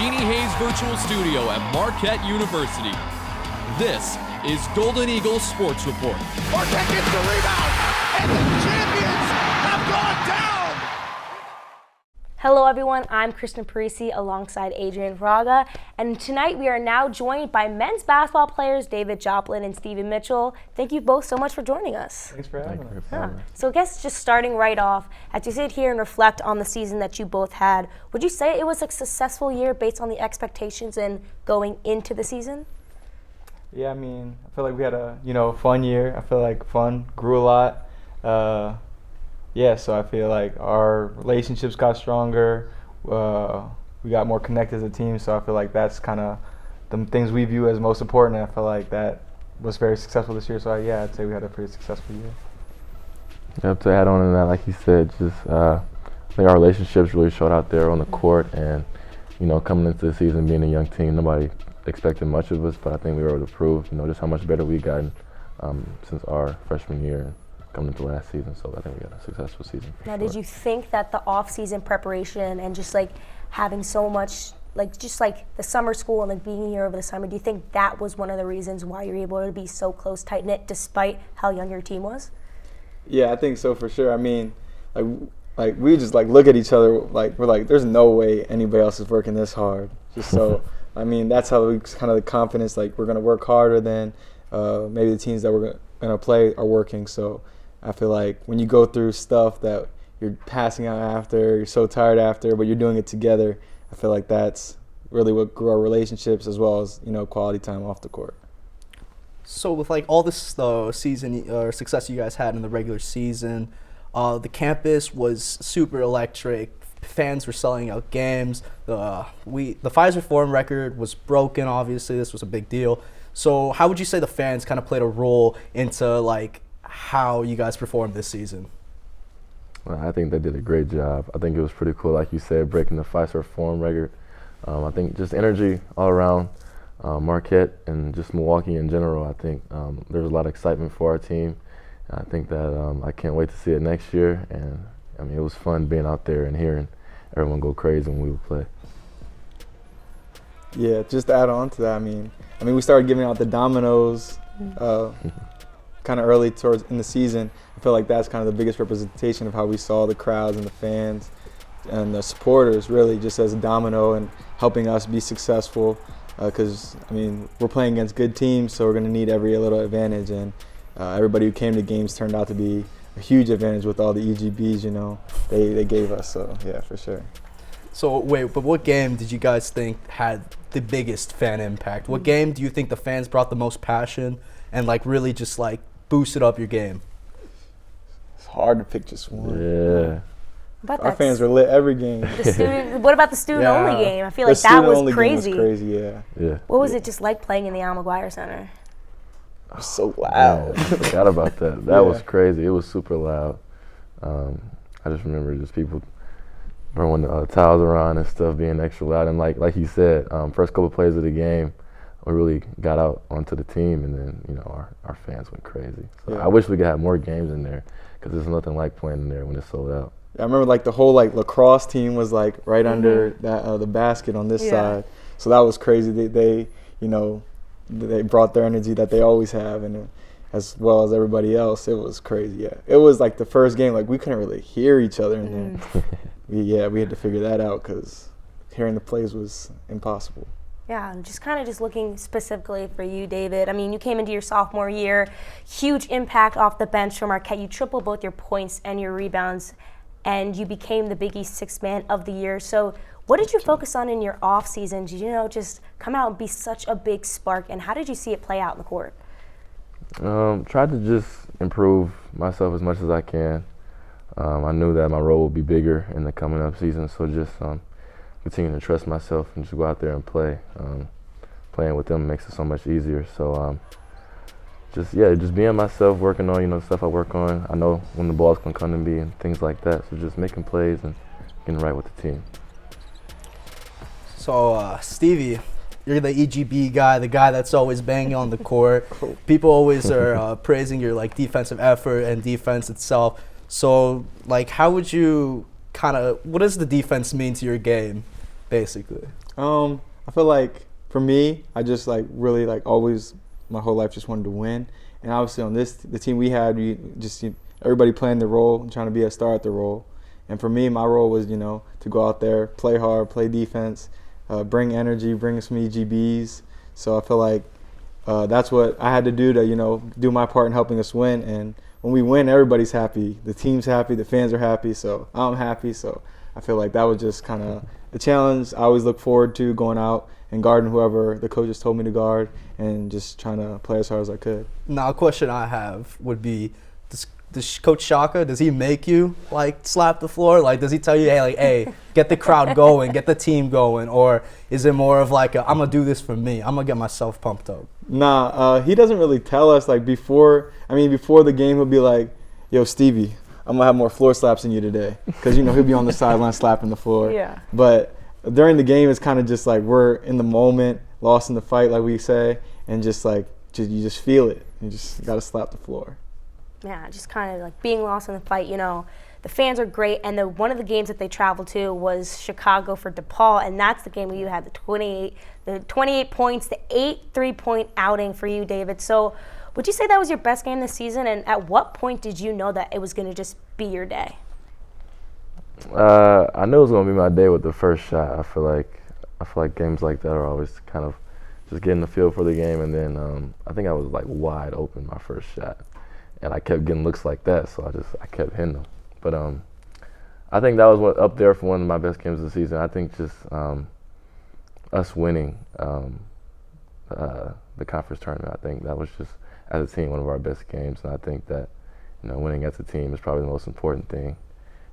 Jeannie Hayes Virtual Studio at Marquette University. This is Golden Eagles Sports Report. Marquette gets the rebound, and the champions have gone down! Hello everyone, I'm Kristin Parisi alongside Adrian Fraga, and tonight we are now joined by men's basketball players David Joplin and Stevie Mitchell. Thank you both so much for joining us. Thanks for having us. Yeah. So I guess just starting right off, as you sit here and reflect on the season that you both had, would you say it was a successful year based on the expectations and going into the season? Yeah, I mean, I feel like we had a fun year. I feel like fun grew a lot. So I feel like our relationships got stronger. We got more connected as a team. So I feel like that's kind of the things we view as most important. And I feel like that was very successful this year. So I'd say we had a pretty successful year. Yep, to add on to that, like you said, just I think our relationships really showed out there on the court, and coming into the season being a young team, nobody expected much of us, but I think we were able to prove just how much better we've gotten since our freshman year and coming into last season. So I think we got a successful season. Now, did you think that the off-season preparation and just like having so much, just like the summer school and like being here over the summer, do you think that was one of the reasons why you're able to be so close, tight-knit, despite how young your team was? Yeah, I think so for sure. I mean, like we just look at each other like we're like, there's no way anybody else is working this hard. Just so, I mean, that's how we kind of the confidence, like we're gonna work harder than maybe the teams that we're gonna play are working. So I feel like when you go through stuff that you're passing out after, you're so tired after, but you're doing it together, I feel like that's really what grew our relationships as well as quality time off the court. So with all this season or success you guys had in the regular season, the campus was super electric. Fans were selling out games. The Pfizer Forum record was broken. Obviously, this was a big deal. So how would you say the fans kind of played a role into how you guys performed this season? Well, I think they did a great job. I think it was pretty cool, like you said, breaking the Pfizer Forum record. I think just energy all around Marquette and just Milwaukee in general. I think there's a lot of excitement for our team. I think that I can't wait to see it next year. And I mean, it was fun being out there and hearing everyone go crazy when we would play. Yeah, just to add on to that, I mean, we started giving out the dominoes kind of early in the season. I feel like that's kind of the biggest representation of how we saw the crowds and the fans and the supporters really just as a domino and helping us be successful. Because we're playing against good teams, so we're going to need every little advantage. And everybody who came to games turned out to be a huge advantage with all the EGBs, they gave us. So yeah, for sure. So wait, but what game did you guys think had the biggest fan impact? What game do you think the fans brought the most passion and really just boosted up your game? It's hard to pick just one. Yeah. Our fans were lit every game. What about the student-only game? I feel like that was crazy. Game was crazy, yeah. What was it just like playing in the Al McGuire Center? It was so loud. I forgot about that. That was crazy. It was super loud. I just remember just people throwing towels around and stuff, being extra loud. And like you said, first couple plays of the game, we really got out onto the team, and then our fans went crazy. So I wish we could have more games in there, because there's nothing like playing in there when it's sold out. I remember the whole lacrosse team was right under that the basket on this side, so that was crazy. They brought their energy that they always have, and as well as everybody else, it was crazy. Yeah, it was the first game we couldn't really hear each other, and then we had to figure that out because hearing the plays was impossible. Yeah, and just looking specifically for you, David. You came into your sophomore year, huge impact off the bench from Marquette. You tripled both your points and your rebounds, and you became the Big East Sixth Man of the Year. So what did you focus on in your off season? Did you just come out and be such a big spark, and how did you see it play out in the court? Tried to just improve myself as much as I can. I knew that my role would be bigger in the coming up season, so just continue to trust myself and just go out there and play. Playing with them makes it so much easier. So just being myself, working on stuff I work on. I know when the ball's gonna come to me and things like that. So just making plays and getting right with the team. So Stevie, you're the EGB guy, the guy that's always banging on the court. People always are praising your defensive effort and defense itself. So how would you what does the defense mean to your game? basically? I feel like for me, I just like really like always my whole life just wanted to win. And obviously on the team we had, everybody playing their role and trying to be a star at their role. And for me, my role was, to go out there, play hard, play defense, bring energy, bring some EGBs. So I feel like that's what I had to do to, do my part in helping us win. And when we win, everybody's happy. The team's happy, the fans are happy, so I'm happy. So I feel like that was just kind of the challenge I always look forward to, going out and guarding whoever the coaches told me to guard and just trying to play as hard as I could. Now, a question I have would be, does Coach Shaka, does he make you, like, slap the floor? Like, does he tell you, hey, get the crowd going, get the team going? Or is it more of like, I'm going to do this for me. I'm going to get myself pumped up? Nah, he doesn't really tell us. Like, before the game, he'll be like, yo, Stevie, I'm going to have more floor slaps than you today. Because, he'll be on the sideline slapping the floor. Yeah. But during the game, it's kind of just like we're in the moment, lost in the fight, like we say, and just like, you just feel it. You just got to slap the floor. Yeah, just kind of like being lost in the fight. The fans are great, and one of the games that they traveled to was Chicago for DePaul, and that's the game where you had the 28 points, the 8 3-point outing for you, David. So would you say that was your best game this season, and at what point did you know that it was going to just be your day? I knew it was going to be my day with the first shot. I feel like games like that are always kind of just getting the feel for the game, and then I think I was like wide open my first shot. And I kept getting looks like that, so I kept hitting them. But I think that was up there for one of my best games of the season. I think just us winning the conference tournament, I think that was just, as a team, one of our best games. And I think that, winning as a team is probably the most important thing.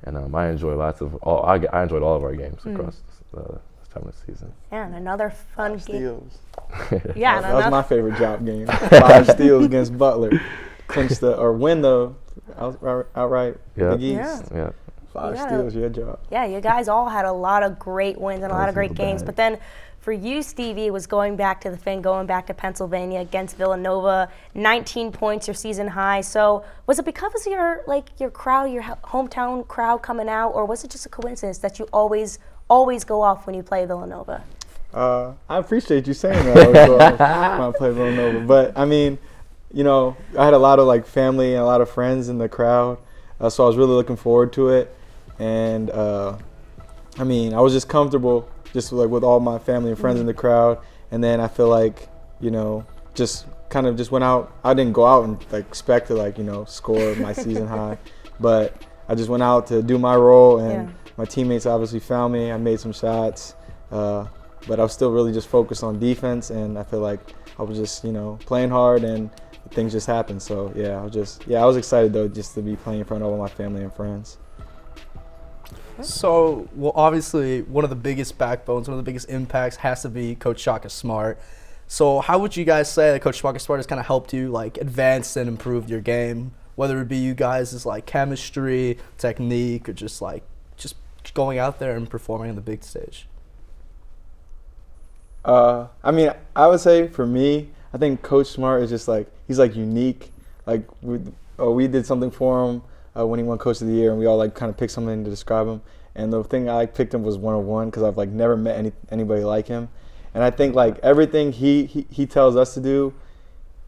And I enjoyed I enjoyed all of our games across this time of the season. Yeah, and another fun game. Steals. Yeah, that was my favorite Jop game. 5 steals against Butler. Clinch win the outright Big East. Yeah. 5 steals, your job. Yeah, you guys all had a lot of great wins and a lot of great games. But then for you, Stevie, it was going back to Pennsylvania against Villanova, 19 points, your season high. So was it because of your crowd, your hometown crowd coming out, or was it just a coincidence that you always go off when you play Villanova? I appreciate you saying that. I always go off when I play Villanova, but I mean, I had a lot of family and a lot of friends in the crowd, so I was really looking forward to it. And I was just comfortable with all my family and friends in the crowd. And then I feel like, just went out. I didn't go out and expect to score my season high, but I just went out to do my role, and my teammates obviously found me. I made some shots, but I was still really just focused on defense, and I feel like I was just playing hard, and things just happened. So I was excited though, just to be playing in front of all my family and friends. So, obviously one of the biggest backbones, one of the biggest impacts has to be Coach Shaka Smart. So how would you guys say that Coach Shaka Smart has kind of helped you advance and improve your game, whether it be you guys' chemistry, technique, or just going out there and performing on the big stage? I would say for me, I think Coach Smart is just he's unique. We did something for him when he won Coach of the Year, and we all kind of picked something to describe him. And the thing I picked him was 101 because I've never met anybody like him. And I think everything he tells us to do,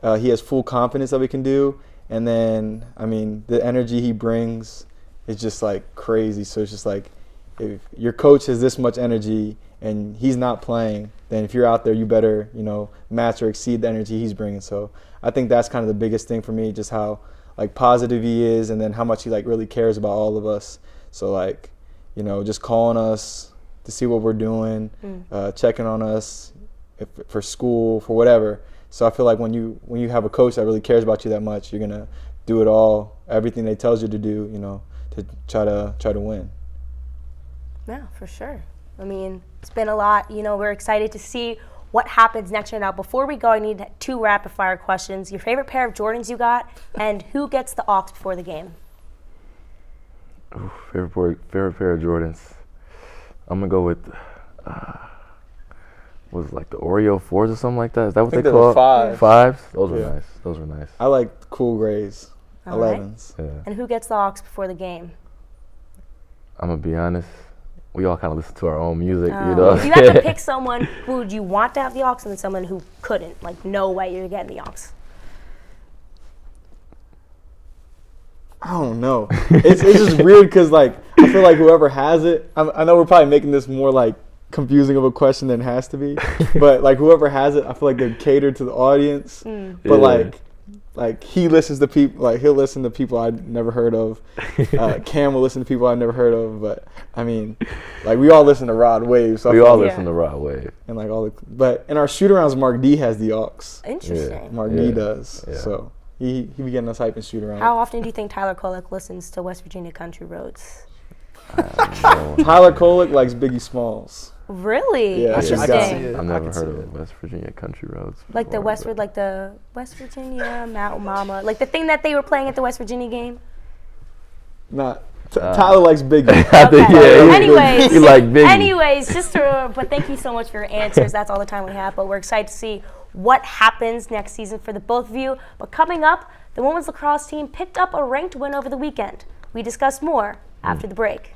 he has full confidence that we can do. And then the energy he brings is just crazy. So it's just if your coach has this much energy and he's not playing, then if you're out there, you better, match or exceed the energy he's bringing. So I think that's kind of the biggest thing for me, just how positive he is, and then how much he really cares about all of us. So just calling us to see what we're doing, checking on us for school, for whatever. So I feel like when you have a coach that really cares about you that much, you're gonna do it all, everything they tells you to do, to try to win. Yeah, for sure. It's been a lot. We're excited to see what happens next year. Now, before we go, I need 2 rapid-fire questions. Your favorite pair of Jordans you got, and who gets the aux before the game? Ooh, favorite pair of Jordans. I'm going to go with, was it the Oreo 4s or something like that? Is that what they call it? 5s? Those were nice. I like cool grays, all 11s. Right. Yeah. And who gets the aux before the game? I'm going to be honest. we all kind of listen to our own music, you Oh. know. If you had to pick someone who would you want to have the aux and then someone who couldn't, like no way you're getting the aux. I don't know. It's just weird because like I feel like whoever has it. I know we're probably making this more like confusing of a question than it has to be, but like whoever has it, I feel like they cater to the audience. But like he listens to people, like he'll listen to people I'd never heard of. Cam will listen to people I've never heard of. But I mean, like we all listen to Rod Wave, so We all listen to Rod Wave. and like all the. But in our shoot-arounds, Mark D has the aux. Interesting. Mark D does. So he be getting us hype in shoot-around. How often do you think Tyler Kolek listens to West Virginia Country Roads? Tyler Kolek likes Biggie Smalls. Really? Yeah, I can Interesting. see it. I've I never can see heard it. of West Virginia Country Roads. Like the before, West Virginia Mountain Mama, like the thing that they were playing at the West Virginia game. Not Tyler likes Biggie. I think, Okay. yeah, Anyways, he like Biggie. Anyways, but thank you so much for your answers. That's all the time we have. But we're excited to see what happens next season for the both of you. But coming up, the women's lacrosse team picked up a ranked win over the weekend. We discuss more after the break.